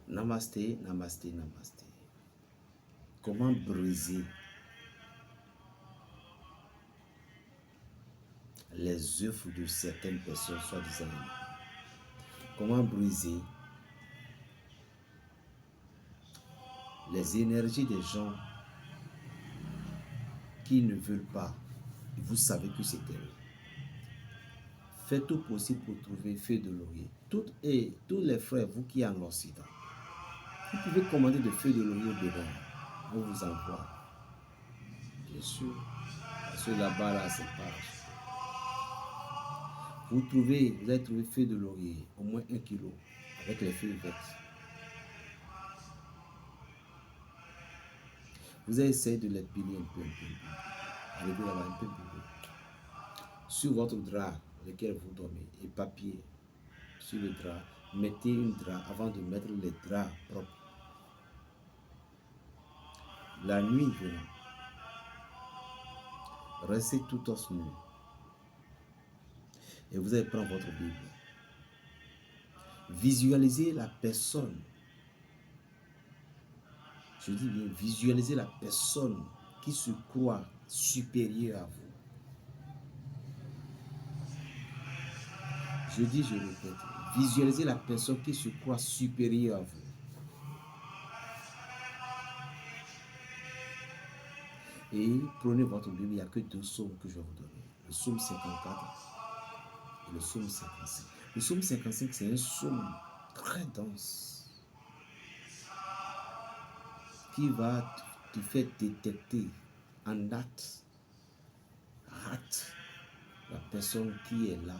Namasté, namasté, namasté. Comment briser les œuvres de certaines personnes soi-disant? Comment briser les énergies des gens qui ne veulent pas? Vous savez que c'est eux. Faites tout possible pour trouver feu de laurier. Tous les frères, vous qui êtes en Occident, vous pouvez commander de feu de laurier au Bénin. On vous envoie. Bien sûr. Parce que là-bas, là, c'est pas. Vous allez trouver feu de laurier, au moins 1 kilo, avec les feuilles vertes. Vous allez essayer de les piler un peu. Arrivez là-bas un peu. Sur votre drap, lequel vous dormez, et papier sur le drap. Mettez une drap avant de mettre les draps propres. La nuit venant, restez tout os nu. Et vous allez prendre votre Bible. Visualisez la personne. Je dis bien, visualisez la personne qui se croit supérieure à vous. Je dis, je répète, visualisez la personne qui se croit supérieure à vous. Et prenez votre Bible, il n'y a que 2 psaumes que je vais vous donner. Le psaume 54 et le psaume 55. Le psaume 55, c'est un psaume très dense qui va te faire détecter en rate la personne qui est là,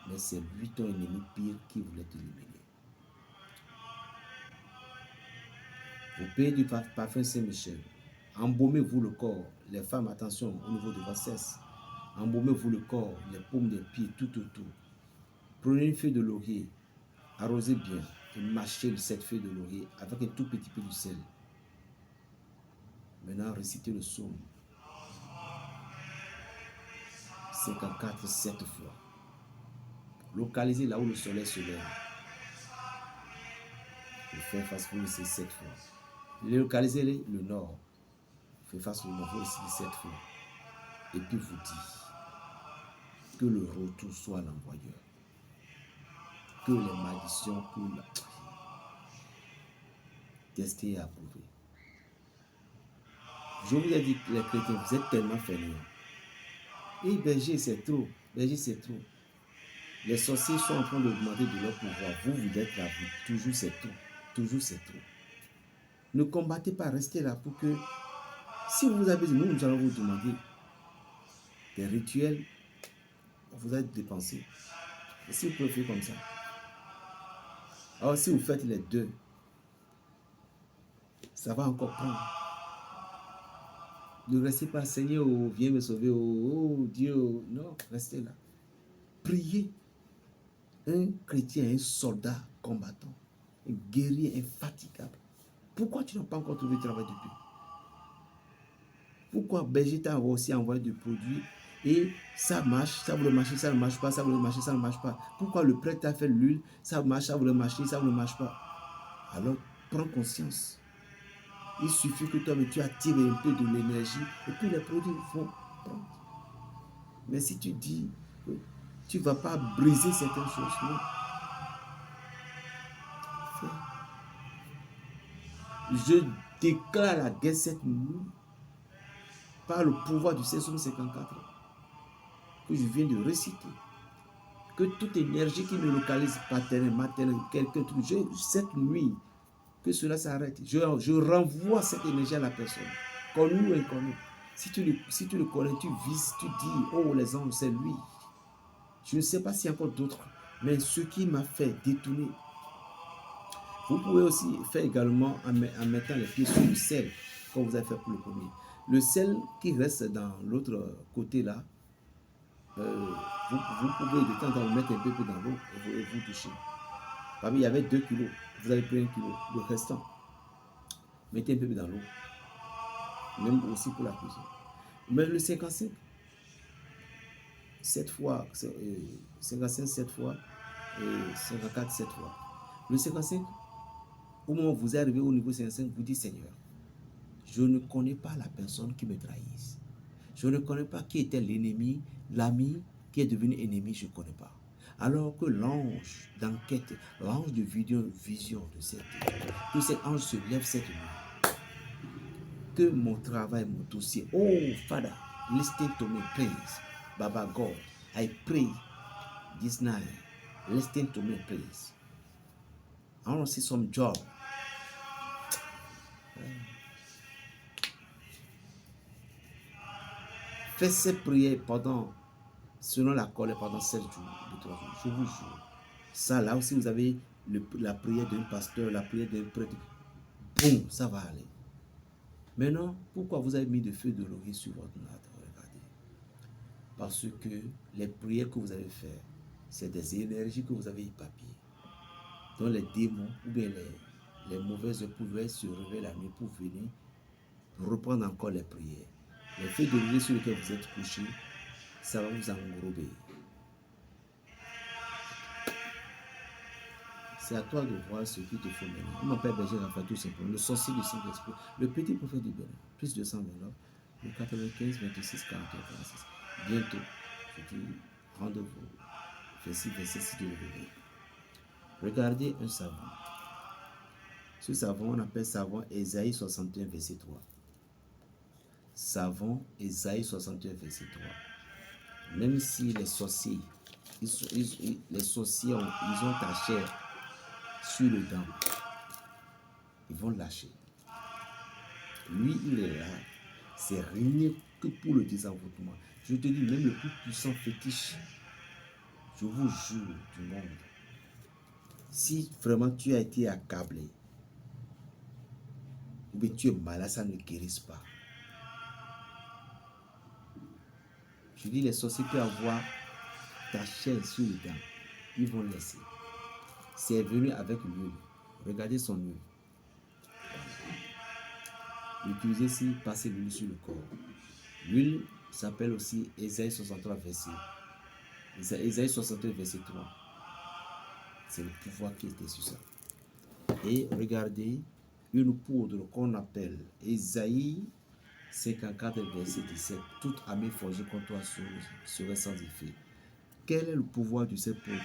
mais c'est lui ton ennemi pire qui voulait t'éliminer. Vous payez du parfum Saint-Michel. Embaumez-vous le corps. Les femmes, attention au niveau de votre cesse. Embaumez-vous le corps, les paumes des pieds, tout autour. Prenez une feuille de laurier, arrosez bien et mâchez cette feuille de laurier avec un tout petit peu de sel. Maintenant, récitez le psaume 54 7 fois. Localisez là où le soleil se lève. Et faites face pour réciter 7 fois. Localisez le nord. Faites face au nord, vous récitez 7 fois. Et puis vous dites que le retour soit l'envoyeur. Que les malédictions coulent. Testez et approuvez. Je vous ai dit, les chrétiens, vous êtes tellement fainéants. Et berger, c'est trop. Berger, c'est trop. Les sorciers sont en train d'augmenter de leur pouvoir. Vous êtes là, toujours c'est trop. Toujours c'est trop. Ne combattez pas, restez là pour que, si vous avez dit, nous allons vous demander des rituels, vous allez dépenser. Et si vous pouvez faire comme ça. Alors si vous faites les deux, ça va encore prendre. Ne restez pas, Seigneur, viens me sauver, oh Dieu, non, restez là. Priez. Un chrétien, un soldat combattant, un guerrier infatigable. Pourquoi tu n'as pas encore trouvé de travail depuis? Pourquoi Berger t'a aussi envoyé du produit et ça marche, ça voulait marcher, ça ne marche pas, ça voulait marcher, ça ne marche pas? Pourquoi le prêtre t'a fait l'huile, ça marche, ça voulait marcher, ça ne marche pas? Alors, prends conscience. Il suffit que toi, tu attires un peu de l'énergie et puis les produits vont prendre. Mais si tu dis que tu ne vas pas briser certaines choses, non. Je déclare la guerre cette nuit par le pouvoir du Psaume 54 que je viens de réciter. Que toute énergie qui me localise, paternelle, maternelle, quelqu'un, cette nuit, que cela s'arrête. Je renvoie cette énergie à la personne, connu ou inconnu. Si tu le connais, tu vises, tu dis, oh les anges, c'est lui. Je ne sais pas s'il y a encore d'autres, mais ce qui m'a fait détourner. Vous pouvez aussi faire également en mettant les pieds sur le sel, comme vous avez fait pour le premier. Le sel qui reste dans l'autre côté là, vous pouvez de temps en temps mettre un peu dans l'eau et vous toucher. Parmi il y avait 2 kilos, vous avez pris 1 kilo, le restant, mettez un peu dans l'eau, même aussi pour la cuisine. Mais le 55, 7 fois, 55 7 fois et 54 7 fois. Le 55, Au moment où vous arrivez au niveau 55, vous dites, Seigneur, je ne connais pas la personne qui me trahisse. Je ne connais pas qui était l'ennemi, l'ami qui est devenu ennemi, je ne connais pas. Alors que l'ange d'enquête, l'ange de vision de cette nuit, que cet ange se lève cette nuit, que mon travail, mon dossier, oh Father, listen to me, please. Baba God, I pray this night, listen to me, please. I want to see some job. Faites cette prière selon la colère pendant 7 jours, 3 jours, je vous jure. Ça, là aussi, vous avez la prière d'un pasteur, la prière d'un prêtre. Boum, ça va aller. Maintenant, pourquoi vous avez mis de feu de laurier sur votre natte? Regardez. Parce que les prières que vous avez faites, c'est des énergies que vous avez éparpillées. Donc les démons ou bien les mauvaises pouvaient se réveiller la nuit pour venir reprendre encore les prières. Les feux de laurier sur lesquels vous êtes couchés, ça va vous englober. C'est à toi de voir ce qu'il te faut maintenant. On m'appelle Berger Raphaël tout simplement, le sorcier du Saint-Esprit, le petit prophète du Bénin, plus de 129, le 95, 26, 41, 46. Bientôt, je dis rendez-vous, verset 6 de l'éveil. Regardez un savon. Ce savon, on appelle savon Ésaïe 61, verset 3. Savon Ésaïe 61, verset 3. Même si les sorciers, ils ont ta chair sur le dent, ils vont lâcher. Lui, il est là. C'est rien que pour le désenvoûtement. Je te dis, même le plus puissant fétiche, je vous jure du monde, si vraiment tu as été accablé, ou bien tu es malade, ça ne guérisse pas. Je dis, les sorciers peuvent avoir ta chair sur les dents. Ils vont laisser. C'est venu avec l'huile. Regardez son huile. Utilisez si passer l'huile sur le corps. L'huile s'appelle aussi Ésaïe 63 verset. Ésaïe 63 verset 3. C'est le pouvoir qui était sur ça. Et regardez une poudre qu'on appelle Ésaïe 54 verset 17. Toute armée forgée contre toi serait sans effet. Quel est le pouvoir de cette poudre?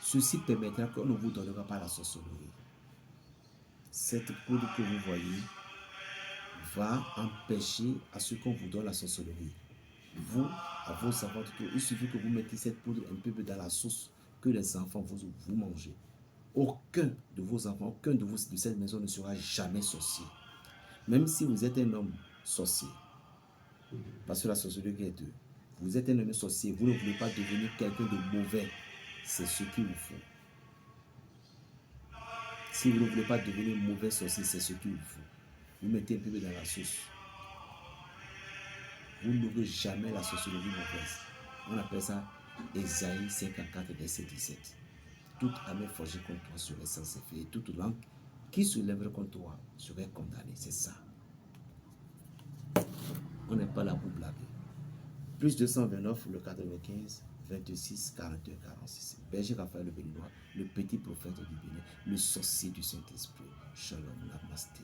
Ceci permettra qu'on ne vous donnera pas la sorcellerie. Cette poudre que vous voyez va empêcher à ce qu'on vous donne la sorcellerie. Vous, à vos enfants, il suffit que vous mettez cette poudre un peu dans la sauce que les enfants vous mangez. Aucun de vos enfants, aucun de cette maison ne sera jamais sorcier. Même si vous êtes un homme sorcier, parce que la sorcellerie est deux. Vous êtes un homme sorcier, vous ne voulez pas devenir quelqu'un de mauvais, c'est ce qu'il vous faut. Si vous ne voulez pas devenir mauvais sorcier, c'est ce qu'il vous faut. Vous mettez un peu dans la sauce. Vous n'aurez jamais la sorcellerie mauvaise. On appelle ça Ésaïe 54, verset 17. Toute armée forgée contre toi serait sans effet, et toute langue qui se lèverait contre toi serait condamnée. C'est ça. On n'est pas là pour blaguer. Plus 229, le 95, 26, 41, 46. Berger Raphaël le Béninois, le petit prophète du Bénin, le sorcier du Saint-Esprit. Shalom, namasté.